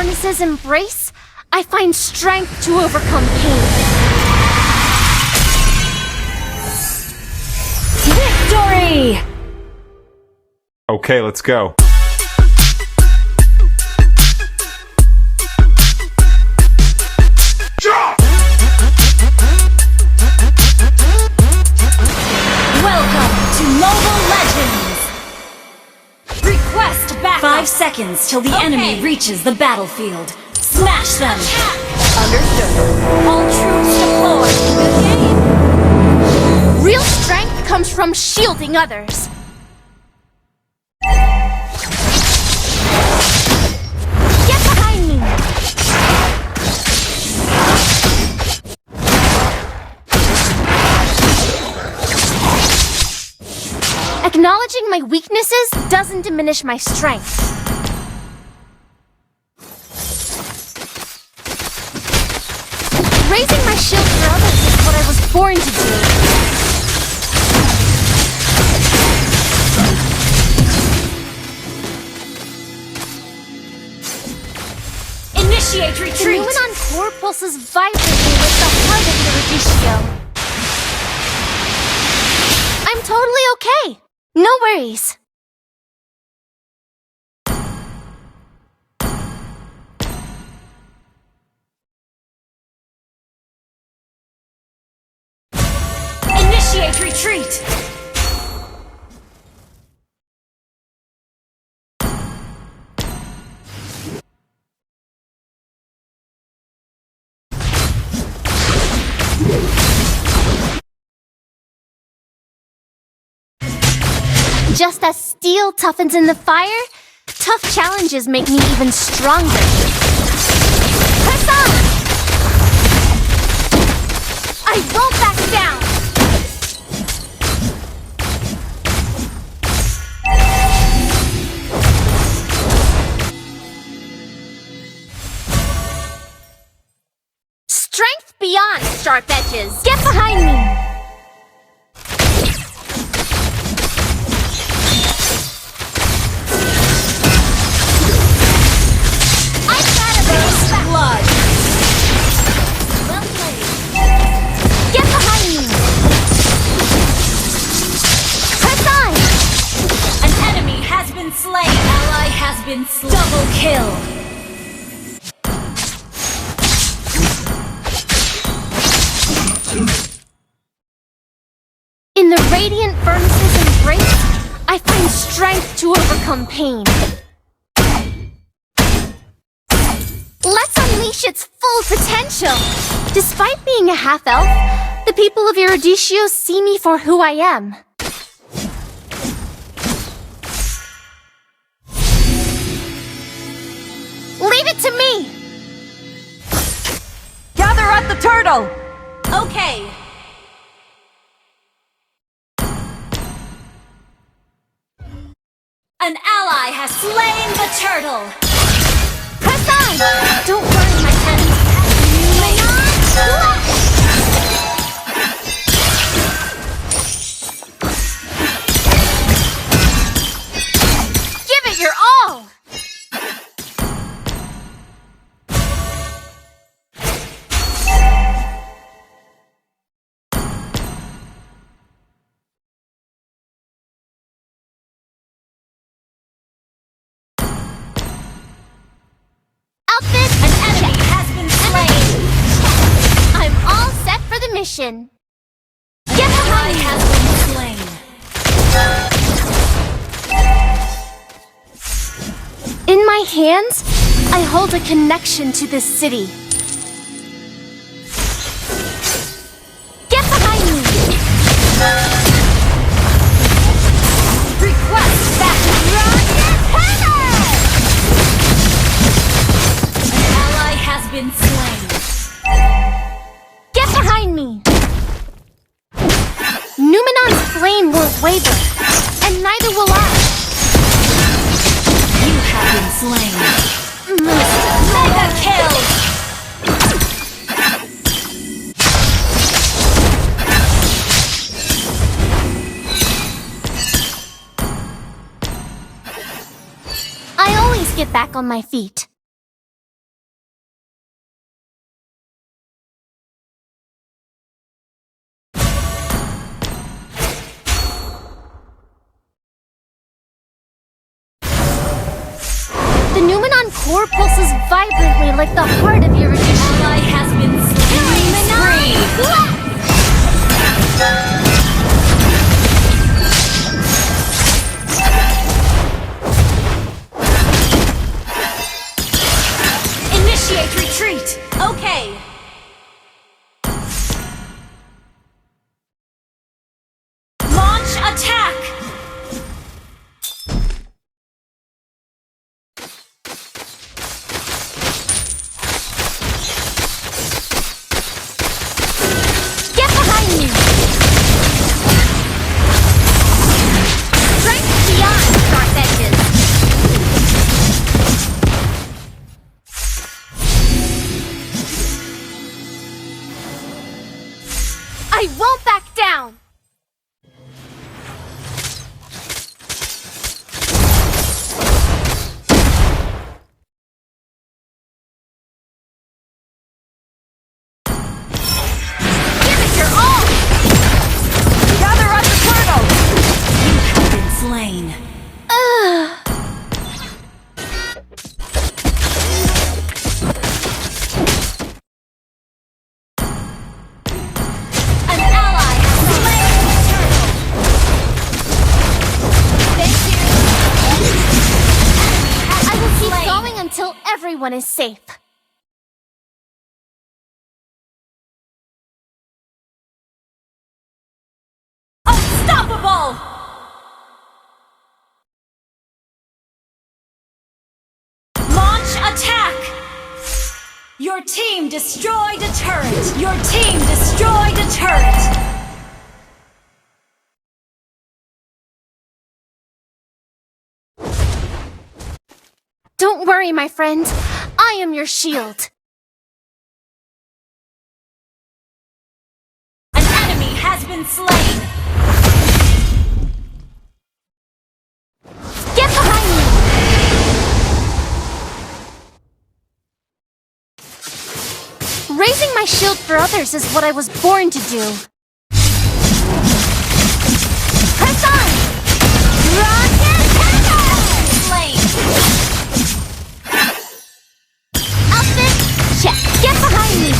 furnace's embrace, I find strength to overcome pain. Victory! Okay, let's go. Welcome to Mobile Legends! Request backup! 5 seconds till the enemy reaches the battlefield. Smash them! Understood. All troops deployed. Real strength comes from shielding others. Get behind me! Acknowledging my weaknesses doesn't diminish my strength. Raising my shield for others is what I was born to do. Initiate retreat! The Numenon core pulses vibrantly with the heart of the Radicchio. I'm totally okay. No worries. Initiate retreat! Just as steel toughens in the fire, tough challenges make me even stronger. Press on! I won't back down! Strength beyond sharp edges! Get behind me! Blood! Well played. Get behind me! Press on! An enemy has been slain! Ally has been slain! Double kill! In the radiant furnace's embrace, I find strength to overcome pain. Let's unleash its full potential! Despite being a half-elf, the people of Eurydice see me for who I am. Leave it to me! Gather at the turtle! Okay! An ally has slain the turtle! Press on! Don't worry, my enemy has Give it your all! Outfit! An enemy has been slain! I'm all set for the mission. Get behind me! Has been slain! In my hands, I hold a connection to this city. Get behind me! Request back! Rocket hammer! An ally has been slain! Get behind me! Numenon's flame won't waver, and neither will I. You have been slain! Mega kill! I always get back on my feet. core pulses vibrantly like the heart of your Ally has been slain. Initiate retreat. Okay. Launch attack. Get behind me! Strength beyond sharp edges. I won't back down! Give it your all! Gather up the turtle! You have been slain. An ally has slain the turtle. I will keep going until everyone is safe. Unstoppable! Launch attack! Your team destroyed a turret! Your team destroyed a turret! Don't worry, my friend. I am your shield. An enemy has been slain! Get behind me! Raising my shield for others is what I was born to do. Press on! Rocket cannon! Slain! Outfit, check. Get behind me!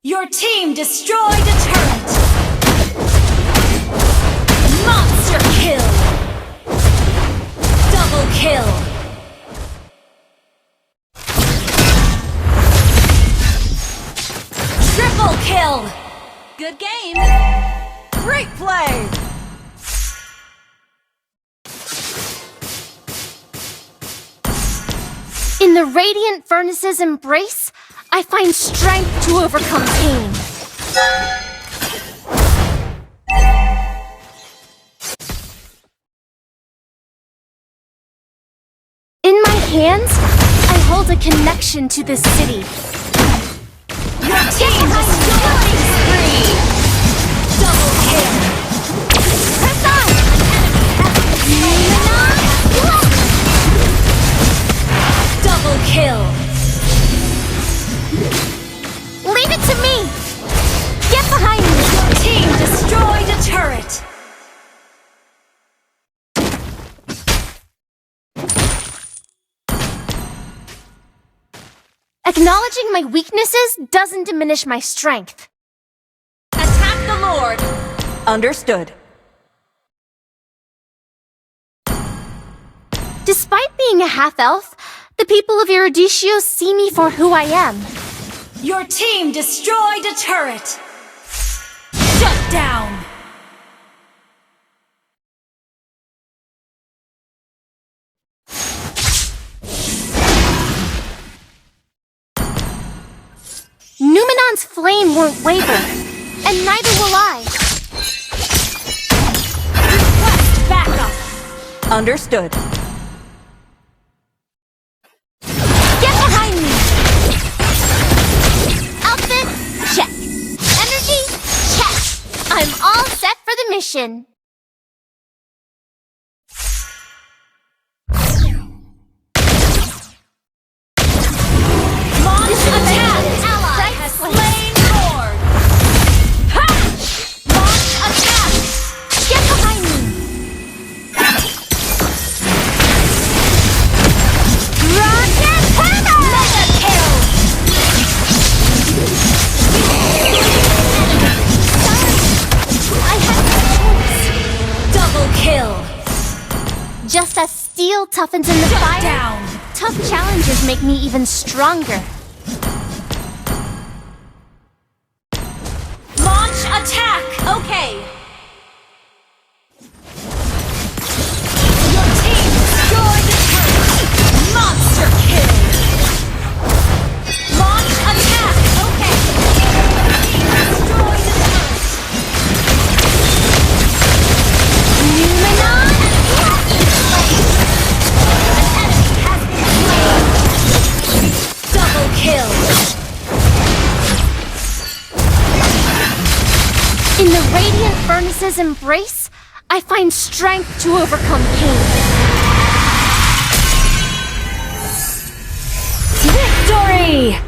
Your team destroyed a turret! Monster kill! Double kill! Triple kill! Good game! Great play! In the Radiant Furnace's embrace, I find strength to overcome pain. In my hands, I hold a connection to this city. Your team destroyed spree! Double kill! Press on! Double kill! Leave it to me! Get behind me! Your team destroyed a turret! Acknowledging my weaknesses doesn't diminish my strength. Attack the Lord! Understood. Despite being a half-elf, the people of Eurydicio see me for who I am. Your team destroyed a turret! Shut down! Numenon's flame won't waver, and neither will I. Request backup! Understood. Get behind me! Outfit, check. Energy, check. I'm all set for the mission. Launch attack! steel toughens in the fire, down. tough challenges make me even stronger. Launch attack! Okay. Your team destroyed the turret! Monster kill! Launch attack! Okay. Your team destroyed the turret! Numenon? An enemy has been slain! Double kill! In the Radiant Furnace's embrace, I find strength to overcome pain. Victory!